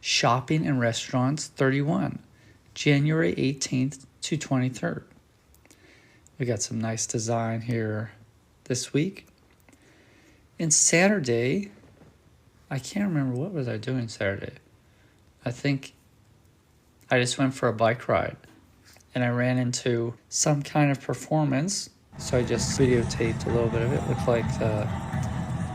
Shopping and Restaurants 31, January 18th to 23rd. We got some nice design here this week. And Saturday, I can't remember, what was I doing Saturday? I think I just went for a bike ride and I ran into some kind of performance. So I just videotaped a little bit of it. Looked like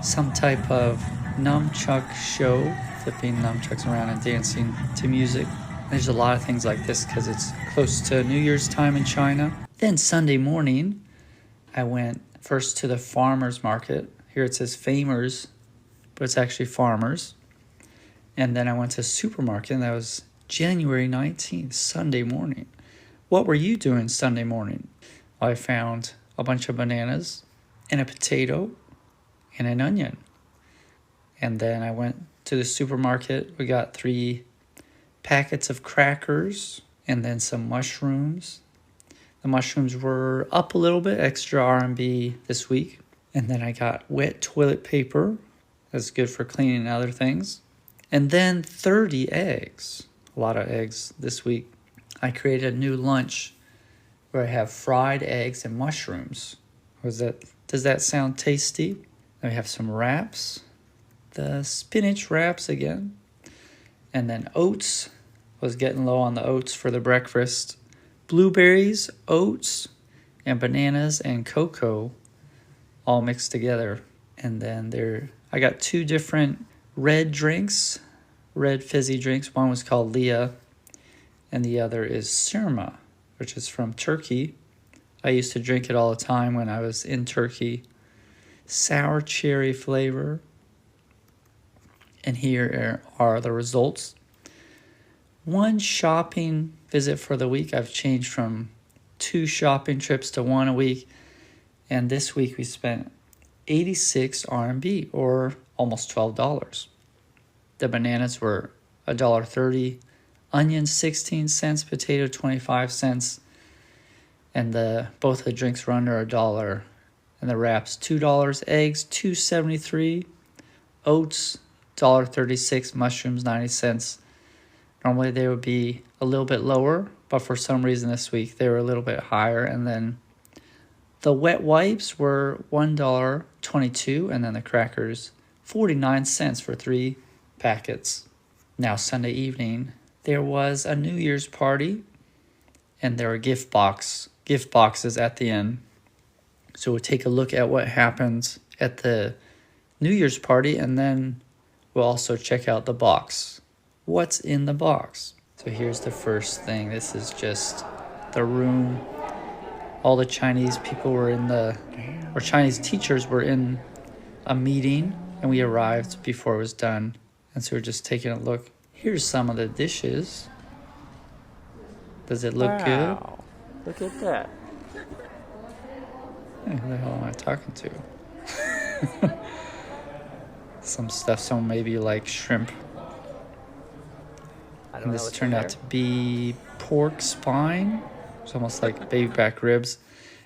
some type of nunchuck show, flipping nunchucks around and dancing to music. There's a lot of things like this because it's close to New Year's time in China. Then Sunday morning, I went first to the farmers market. Here it says Famers, but it's actually farmers. And then I went to a supermarket, and that was January 19th, Sunday morning. What were you doing Sunday morning? I found a bunch of bananas and a potato and an onion. And then I went to the supermarket. We got 3 packets of crackers and then some mushrooms. The mushrooms were up a little bit, extra R&B this week. And then I got wet toilet paper. That's good for cleaning other things. And then 30 eggs. A lot of eggs this week. I created a new lunch where I have fried eggs and mushrooms. Does that sound tasty? Then we have some wraps. The spinach wraps again. And then oats. Was getting low on the oats for the breakfast. Blueberries, oats, and bananas and cocoa all mixed together. And then I got 2 different red drinks, red fizzy drinks. One was called Leah, and the other is Sirma, which is from Turkey. I used to drink it all the time when I was in Turkey. Sour cherry flavor. And here are the results. 1 shopping visit for the week. I've changed from 2 shopping trips to 1 a week. And this week we spent 86 RMB, or almost $12. The bananas were $1.30, onions 16 cents, potato 25 cents, and both the drinks were under $1. And the wraps $2, eggs $2.73, oats $1.36, mushrooms 90 cents. Normally they would be a little bit lower, but for some reason this week they were a little bit higher. And then the wet wipes were $1.22, and then the crackers 49 cents for 3 packets. Now Sunday evening, there was a New Year's party, and there were gift boxes at the end. So we'll take a look at what happened at the New Year's party, and then we'll also check out the box. What's in the box? So here's the first thing. This is just the room. All the Chinese people were Chinese teachers were in a meeting, and we arrived before it was done. And so we're just taking a look. Here's some of the dishes. Does it look good? Look at that. Hey, who the hell am I talking to? Some stuff, some maybe like shrimp. And this turned out to be pork spine. It's almost like baby back ribs.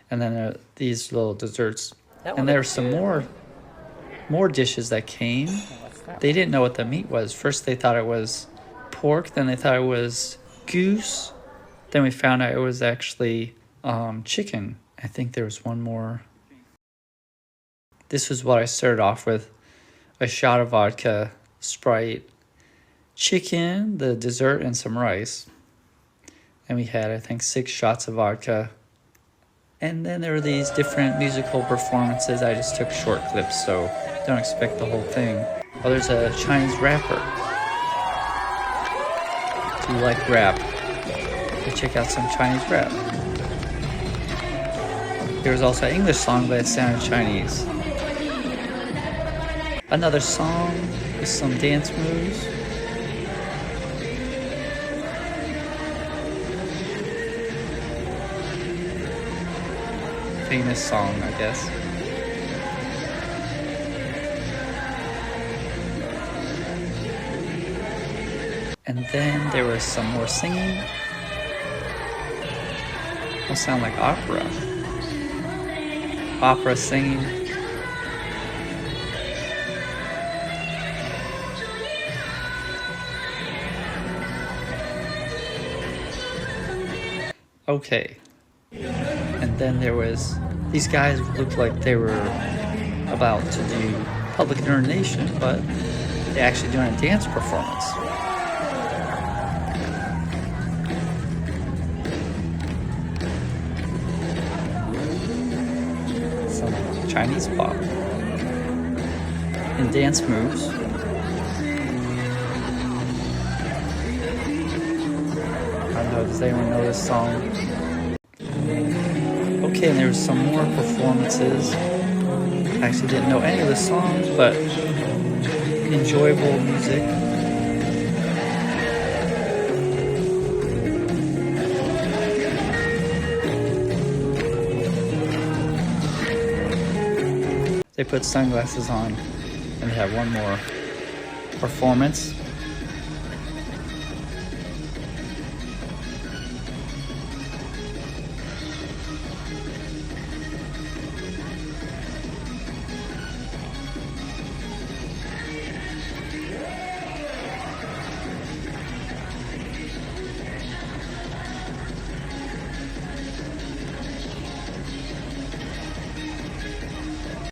And then these little desserts. And there were some more dishes that came. They didn't know what the meat was. First they thought it was pork. Then they thought it was goose. Then we found out it was actually chicken. I think there was one more. This was what I started off with. A shot of vodka, Sprite, chicken, the dessert, and some rice. And we had, I think, 6 shots of vodka. And then there were these different musical performances. I just took short clips, so don't expect the whole thing. Oh, there's a Chinese rapper. Do you like rap? Let's check out some Chinese rap. There was also an English song, but it sounded Chinese. Another song with some dance moves. Famous song, I guess. And then there was some more singing. It'll sound like opera. Opera singing. Okay. And then there was, these guys looked like they were about to do public urination, but they're actually doing a dance performance. Some Chinese pop and dance moves. I don't know, does anyone know this song? Okay, and there was some more performances. I actually didn't know any of the songs, but enjoyable music. They put sunglasses on and they have one more performance.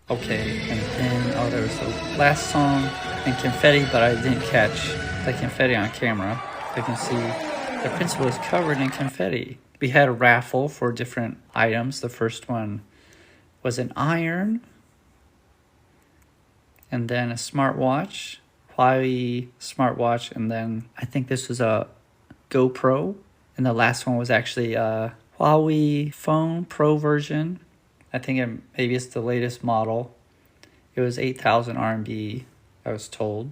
Okay, and then, there was the last song and confetti, but I didn't catch the confetti on camera. You can see the principal is covered in confetti. We had a raffle for different items. The first one was an iron, and then a smartwatch, Huawei smartwatch, and then I think this was a GoPro, and the last one was actually a Huawei phone Pro version. I think maybe it's the latest model. It was 8,000 RMB, I was told.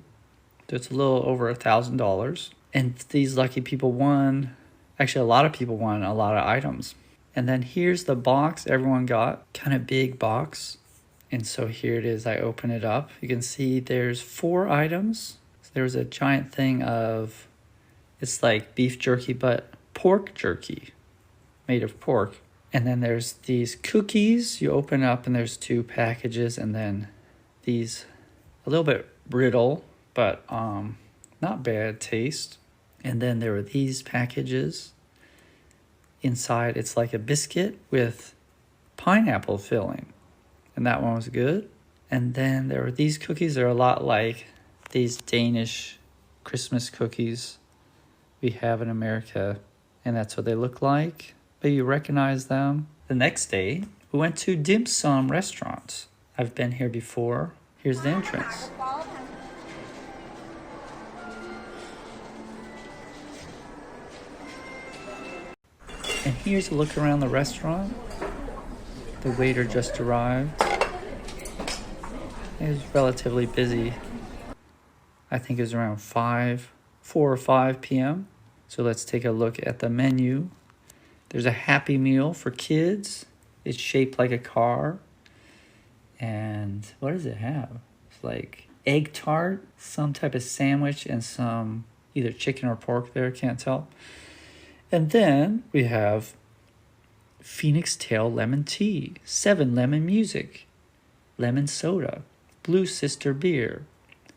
So it's a little over $1,000. And these lucky people won. Actually, a lot of people won a lot of items. And then here's the box everyone got. Kind of big box. And so here it is. I open it up. You can see there's 4 items. So there was a giant thing of, it's like beef jerky, but pork jerky made of pork. And then there's these cookies. You open up and there's 2 packages, and then these a little bit brittle, but not bad taste. And then there were these packages. Inside it's like a biscuit with pineapple filling, and that one was good. And then there were these cookies. They're a lot like these Danish Christmas cookies we have in America, and that's what they look like. But you recognize them. The next day, we went to Dim Sum Restaurant. I've been here before. Here's the entrance. And here's a look around the restaurant. The waiter just arrived. It was relatively busy. I think it was around 4 or 5 p.m. So let's take a look at the menu. There's a Happy Meal for kids. It's shaped like a car. And what does it have? It's like egg tart, some type of sandwich, and some either chicken or pork there, can't tell. And then we have Phoenix Tail Lemon Tea, 7 Lemon Music, Lemon Soda, Blue Sister Beer,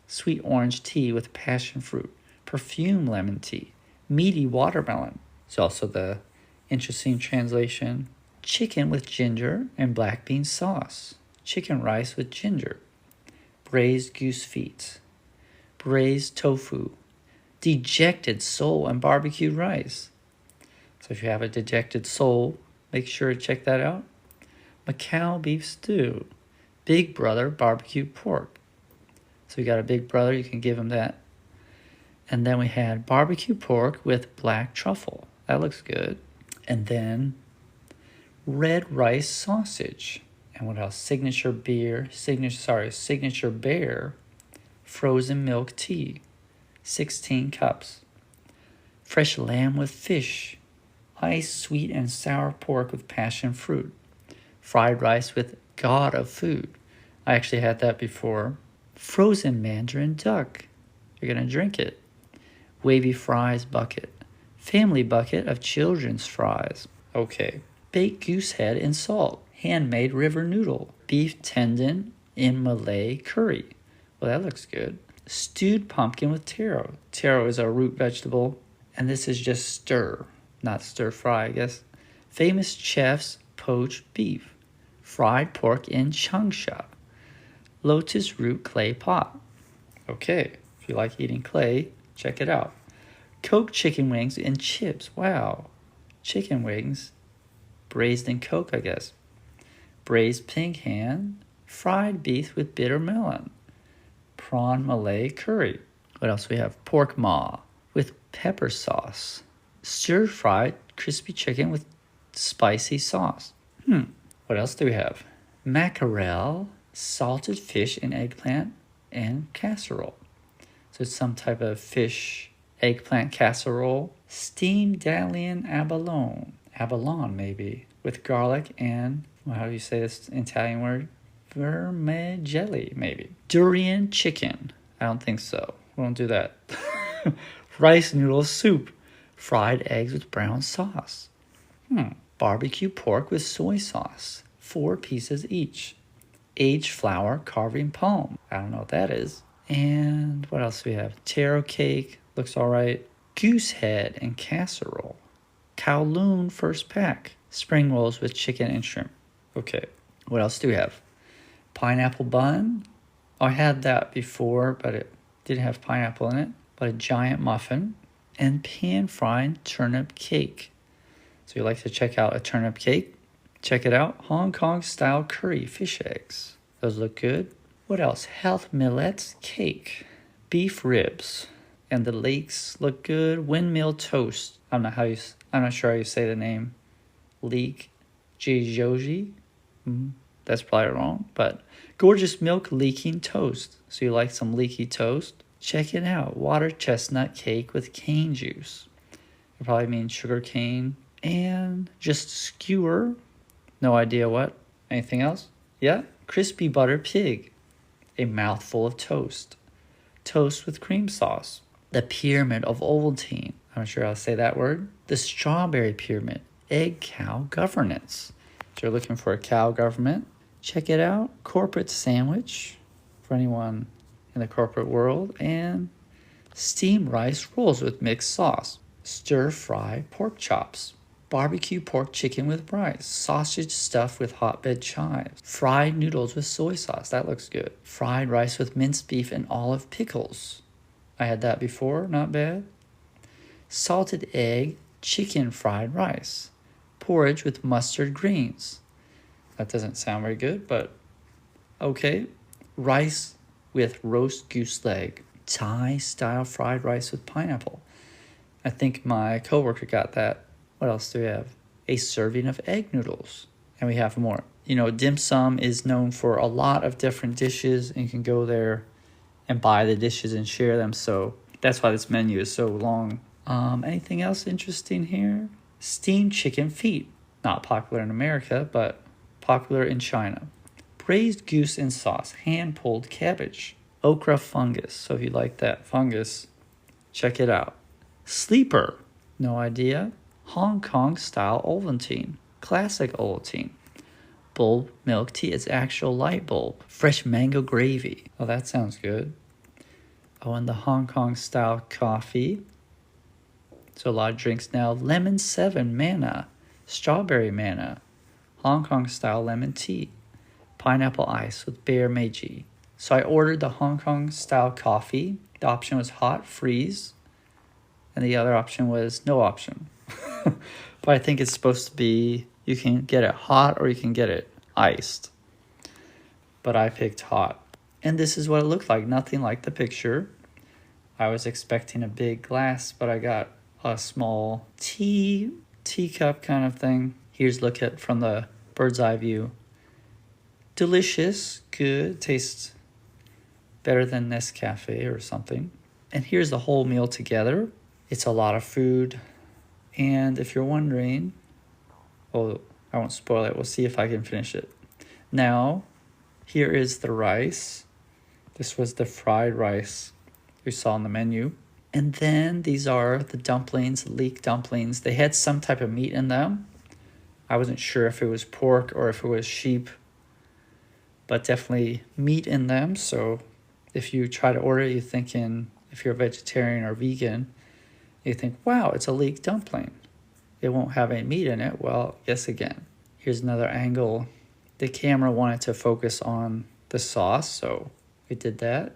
Sweet Orange Tea with Passion Fruit, Perfume Lemon Tea, Meaty Watermelon. It's also the interesting translation. Chicken with ginger and black bean sauce. Chicken rice with ginger. Braised goose feet. Braised tofu. Dejected soul and barbecued rice. So if you have a dejected soul, make sure to check that out. Macau beef stew. Big Brother barbecued pork. So you got a Big Brother, you can give him that. And then we had barbecue pork with black truffle. That looks good. And then red rice sausage. And what else? Signature Bear, frozen milk tea, 16 cups. Fresh lamb with fish, iced sweet and sour pork with passion fruit, fried rice with God of Food. I actually had that before. Frozen Mandarin duck. You're going to drink it. Wavy fries bucket. Family bucket of children's fries. Okay. Baked goose head in salt. Handmade river noodle. Beef tendon in Malay curry. Well, that looks good. Stewed pumpkin with taro. Taro is a root vegetable. And this is just stir. Not stir fry, I guess. Famous chef's poached beef. Fried pork in changsha. Lotus root clay pot. Okay, if you like eating clay, check it out. Coke chicken wings and chips. Wow. Chicken wings. Braised in Coke, I guess. Braised pig hand. Fried beef with bitter melon. Prawn Malay curry. What else we have? Pork maw with pepper sauce. Stir-fried crispy chicken with spicy sauce. What else do we have? Mackerel, salted fish and eggplant, and casserole. So it's some type of fish eggplant casserole. Steamed Dalian abalone maybe, with garlic and, how do you say this Italian word? Vermicelli, maybe. Durian chicken. I don't think so. We don't do that. Rice noodle soup. Fried eggs with brown sauce. Barbecue pork with soy sauce. 4 pieces each. Aged flour carving palm. I don't know what that is. And what else do we have? Taro cake. Looks all right. Goose head and casserole. Kowloon first pack. Spring rolls with chicken and shrimp. Okay. What else do we have? Pineapple bun. Oh, I had that before, but it didn't have pineapple in it. But a giant muffin. And pan-fried turnip cake. So you like to check out a turnip cake? Check it out. Hong Kong style curry fish eggs. Those look good. What else? Health millets cake. Beef ribs. And the leeks look good. Windmill toast. I'm not sure how you say the name. Leek Jijoji. That's probably wrong. But gorgeous milk leaking toast. So you like some leaky toast? Check it out. Water chestnut cake with cane juice. It probably means sugar cane. And just skewer. No idea what. Anything else? Yeah. Crispy butter pig. A mouthful of toast. Toast with cream sauce. The pyramid of Ovaltine. I'm not sure how to say that word. The strawberry pyramid. Egg cow governance. So you're looking for a cow government. Check it out. Corporate sandwich for anyone in the corporate world. And steamed rice rolls with mixed sauce. Stir fry pork chops. Barbecue pork chicken with rice. Sausage stuffed with hotbed chives. Fried noodles with soy sauce. That looks good. Fried rice with minced beef and olive pickles. I had that before. Not bad. Salted egg, chicken fried rice. Porridge with mustard greens. That doesn't sound very good, but okay. Rice with roast goose leg. Thai style fried rice with pineapple. I think my coworker got that. What else do we have? A serving of egg noodles. And we have more. You know, dim sum is known for a lot of different dishes, and you can go there and buy the dishes and share them. So that's why this menu is so long. Anything else interesting here? Steamed chicken feet. Not popular in America, but popular in China. Braised goose in sauce. Hand-pulled cabbage. Okra fungus. So if you like that fungus, check it out. Sleeper. No idea. Hong Kong style Ovaltine. Classic Ovaltine. Bulb milk tea. It's actual light bulb. Fresh mango gravy. Oh, that sounds good. Oh, and the Hong Kong style coffee. So a lot of drinks now. Lemon 7 manna. Strawberry manna. Hong Kong style lemon tea. Pineapple ice with bear meiji. So I ordered the Hong Kong style coffee. The option was hot, freeze. And the other option was no option. But I think it's supposed to be, you can get it hot or you can get it iced. But I picked hot. And this is what it looked like. Nothing like the picture. I was expecting a big glass, but I got a small teacup kind of thing. Here's look at from the bird's eye view. Delicious, good, tastes better than Nescafe or something. And here's the whole meal together. It's a lot of food. And if you're wondering, well, I won't spoil it. We'll see if I can finish it. Now, here is the rice. This was the fried rice we saw on the menu. And then these are the dumplings, leek dumplings. They had some type of meat in them. I wasn't sure if it was pork or if it was sheep, but definitely meat in them. So if you try to order it, you're thinking, if you're a vegetarian or vegan, you think, wow, it's a leek dumpling. it won't have any meat in it. Well, guess again. Here's another angle. The camera wanted to focus on the sauce, so we did that.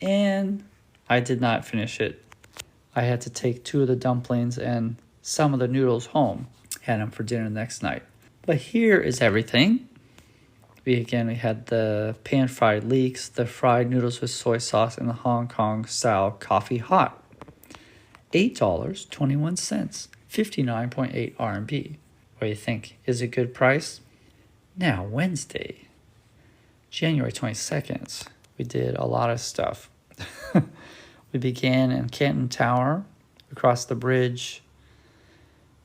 And I did not finish it. I had to take 2 of the dumplings and some of the noodles home. Had them for dinner the next night. But here is everything. We had the pan-fried leeks, the fried noodles with soy sauce, and the Hong Kong style coffee hot. $8.21, 59.8 RMB. What do you think? Is it a good price? Now, Wednesday, January 22nd, we did a lot of stuff. We began in Canton Tower, across the bridge,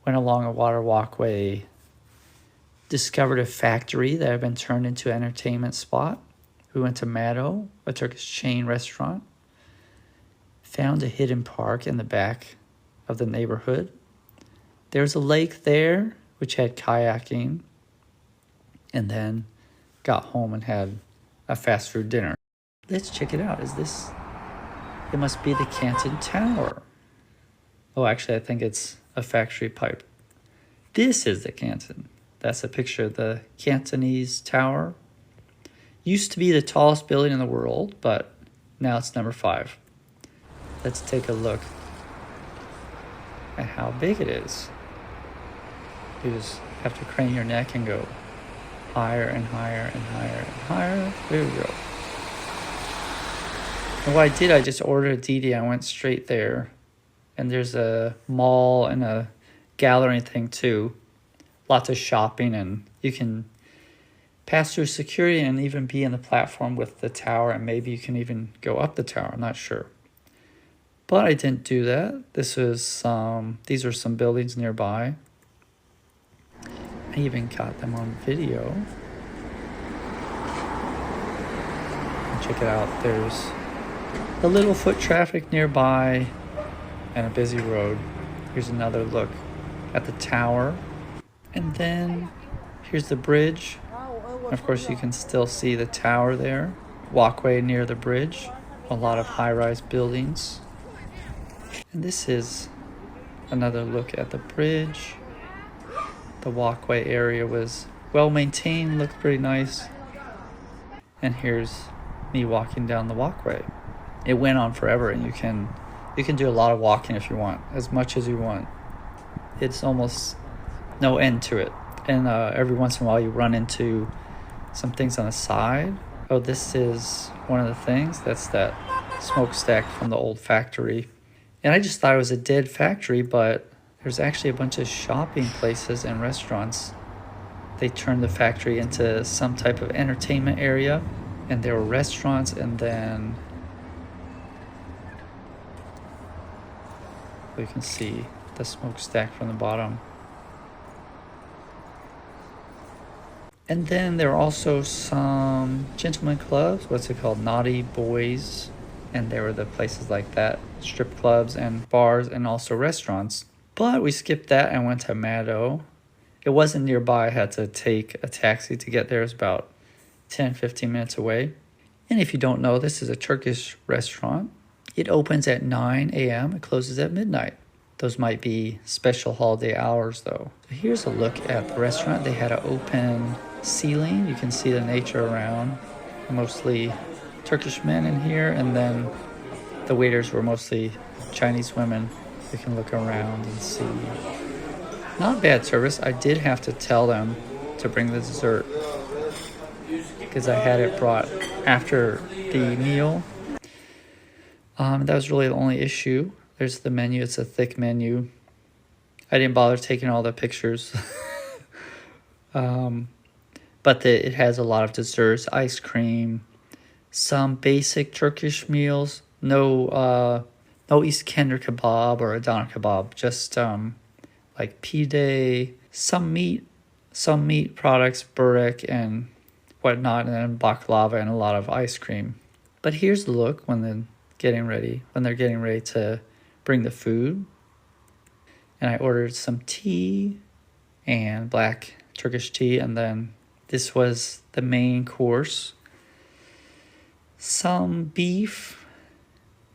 went along a water walkway, discovered a factory that had been turned into an entertainment spot. We went to Mado, a Turkish chain restaurant, found a hidden park in the back of the neighborhood. There's a lake there, which had kayaking, and then got home and had a fast food dinner. Let's check it out. It must be the Canton Tower. Oh, actually, I think it's a factory pipe. This is the Canton. That's a picture of the Cantonese Tower. Used to be the tallest building in the world, but now it's number 5. Let's take a look at how big it is. You just have to crane your neck and go higher and higher and higher and higher. There we go. And what I did, I just ordered a DD. I went straight there. And there's a mall and a gallery thing too. Lots of shopping, and you can pass through security and even be in the platform with the tower, and maybe you can even go up the tower. I'm not sure. But I didn't do that. These are some buildings nearby. I even got them on video. Check it out. There's a little foot traffic nearby and a busy road. Here's another look at the tower. And then here's the bridge. And of course, you can still see the tower there. Walkway near the bridge. A lot of high-rise buildings. And this is another look at the bridge. The walkway area was well maintained, looked pretty nice. And here's me walking down the walkway. It went on forever, and you can do a lot of walking if you want, as much as you want. It's almost no end to it. And every once in a while you run into some things on the side. Oh, this is one of the things. That's that smokestack from the old factory. And I just thought it was a dead factory, but there's actually a bunch of shopping places and restaurants. They turned the factory into some type of entertainment area, and there were restaurants, and then you can see the smokestack from the bottom. And then there are also some gentleman clubs, what's it called, Naughty Boys. And there were the places like that, strip clubs and bars and also restaurants. But we skipped that and went to Mado. It wasn't nearby. I had to take a taxi to get there. It was about 10, 15 minutes away. And if you don't know, this is a Turkish restaurant. It opens at 9 a.m. It closes at midnight. Those might be special holiday hours, though. So here's a look at the restaurant. They had an open ceiling. You can see the nature around. Mostly Turkish men in here, and then the waiters were mostly Chinese women. You can look around and see. Not bad service. I did have to tell them to bring the dessert because I had it brought after the meal. That was really the only issue. There's the menu. It's a thick menu. I didn't bother taking all the pictures. But it has a lot of desserts, ice cream, some basic Turkish meals. No Iskender kebab or Adana kebab. Just like pide, some meat products, burek and whatnot, and then baklava and a lot of ice cream. But here's the look when they're getting ready to bring the food. And I ordered some tea and black Turkish tea, and then this was the main course. Some beef,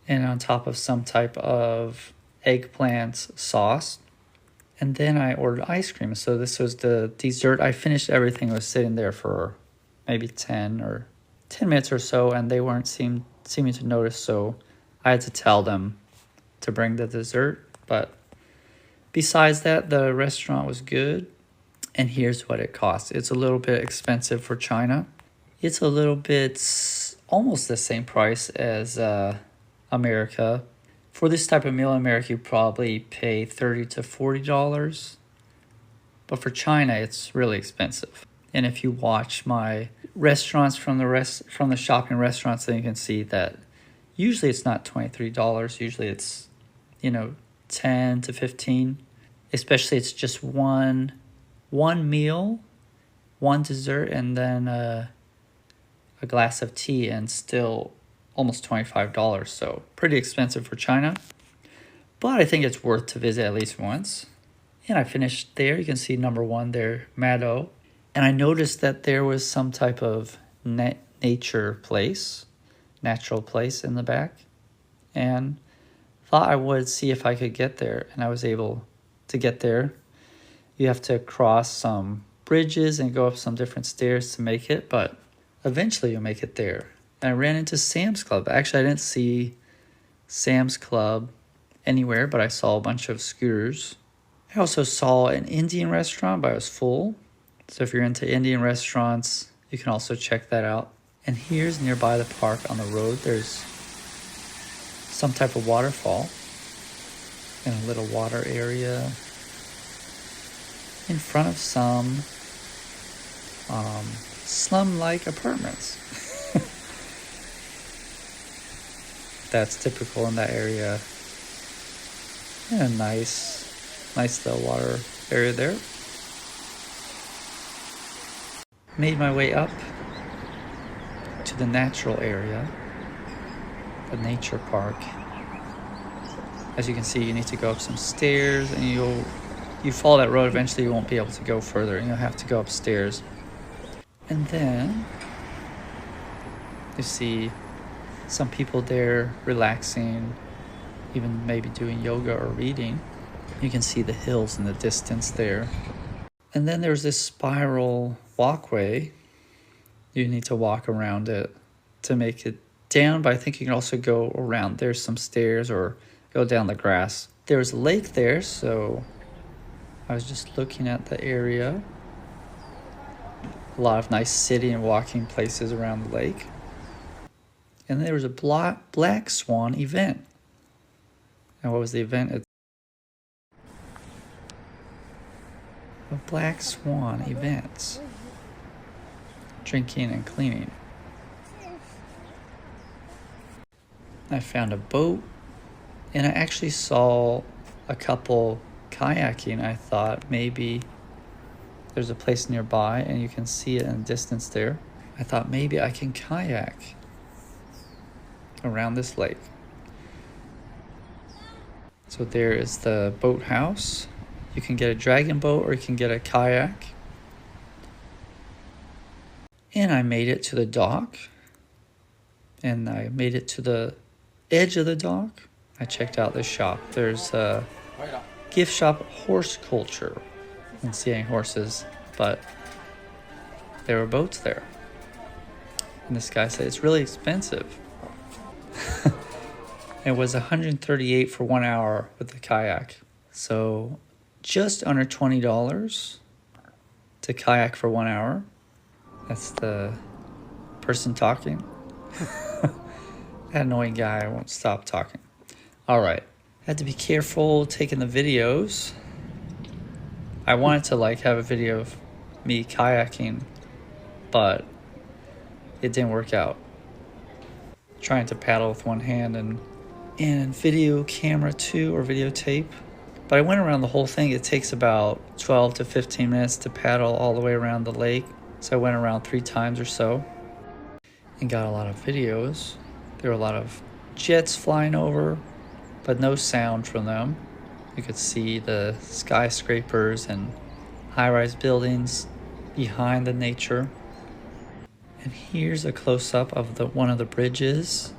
and on top of some type of eggplant sauce. And then I ordered ice cream. So this was the dessert. I finished everything. I was sitting there for maybe 10 minutes or so, and they weren't seeming to notice. So I had to tell them to bring the dessert. But besides that, the restaurant was good. And here's what it costs. It's a little bit expensive for China. It's a little bit almost the same price as America. For this type of meal in America, you probably pay $30 to $40. But for China, it's really expensive. And if you watch my restaurants from the shopping restaurants, then you can see that usually it's not $23. Usually it's, $10 to $15. Especially it's just one meal, one dessert, and then a glass of tea, and still almost $25. So pretty expensive for China. But I think it's worth to visit at least once. And I finished there. You can see number 1 there, Meadow. And I noticed that there was some type of natural place in the back. And thought I would see if I could get there. And I was able to get there. You have to cross some bridges and go up some different stairs to make it. But eventually you'll make it there. And I ran into Sam's Club. Actually, I didn't see Sam's Club anywhere, but I saw a bunch of scooters. I also saw an Indian restaurant, but it was full. So if you're into Indian restaurants, you can also check that out. And here's nearby the park on the road. There's some type of waterfall and a little water area in front of some slum-like apartments. That's typical in that area. And a nice little water area there. Made my way up to the natural area, the nature park. As you can see, you need to go up some stairs, and you follow that road, eventually you won't be able to go further, and you'll have to go upstairs. And then you see some people there relaxing, even maybe doing yoga or reading. You can see the hills in the distance there. And then there's this spiral walkway. You need to walk around it to make it down, but I think you can also go around. There's some stairs or go down the grass. There's a lake there, so I was just looking at the area. A lot of nice sitting and walking places around the lake. And there was a black swan event. And what was the event? A black swan event. Drinking and cleaning. I found a boat, and I actually saw a couple kayaking. I thought maybe there's a place nearby, and you can see it in the distance there. I thought maybe I can kayak around this lake. So there is the boathouse. You can get a dragon boat or you can get a kayak. And I made it to the dock. And I made it to the edge of the dock. I checked out this shop. There's a gift shop, horse culture. I didn't see any horses, but there were boats there. And this guy said it's really expensive. It was $138 for 1 hour with the kayak. So just under $20 to kayak for 1 hour. That's the person talking. That annoying guy won't stop talking. All right. Had to be careful taking the videos. I wanted to have a video of me kayaking, but it didn't work out. Trying to paddle with one hand and video camera too, or videotape. But I went around the whole thing. It takes about 12 to 15 minutes to paddle all the way around the lake. So I went around 3 times or so and got a lot of videos. There were a lot of jets flying over, but no sound from them. You could see the skyscrapers and high-rise buildings behind the nature. And here's a close-up of one of the bridges.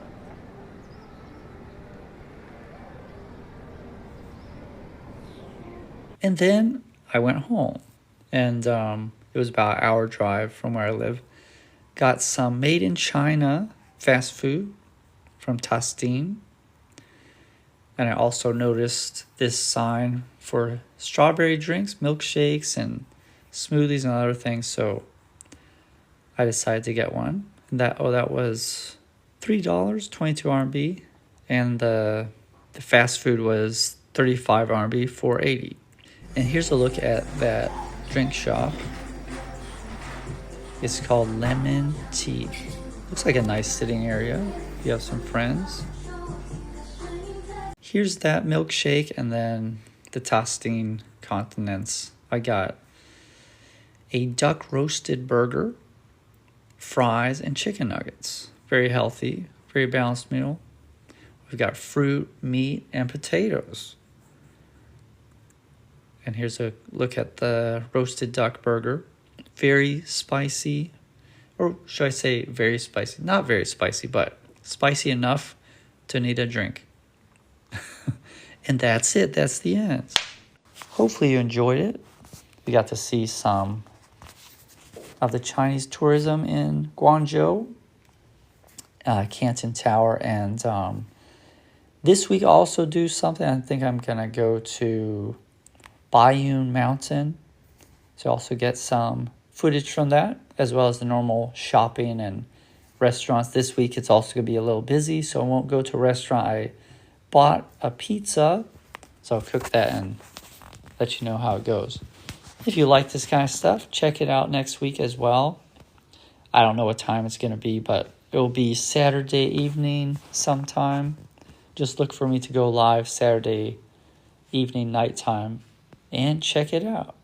And then I went home, and it was about an hour drive from where I live. Got some made in China fast food from Tastin. And I also noticed this sign for strawberry drinks, milkshakes, and smoothies and other things. So I decided to get one. And that was $3, 22 RMB. And the fast food was 35 RMB, 480. And here's a look at that drink shop. It's called Lemon Tea. Looks like a nice sitting area if you have some friends. Here's that milkshake, and then the Tastin Continents. I got a duck roasted burger, fries, and chicken nuggets. Very healthy, very balanced meal. We've got fruit, meat, and potatoes. And here's a look at the roasted duck burger. Very spicy, or should I say very spicy? Not very spicy, but spicy enough to need a drink. And that's it. That's the end. Hopefully you enjoyed it. We got to see some of the Chinese tourism in Guangzhou, Canton Tower, and this week I'll also do something. I think I'm going to go to Bayun Mountain to also get some footage from that, as well as the normal shopping and restaurants. This week it's also going to be a little busy, so I won't go to a restaurant. I bought a pizza, so I'll cook that and let you know how it goes. If you like this kind of stuff, check it out next week as well. I don't know what time it's going to be, but it will be Saturday evening sometime. Just look for me to go live Saturday evening, nighttime, and check it out.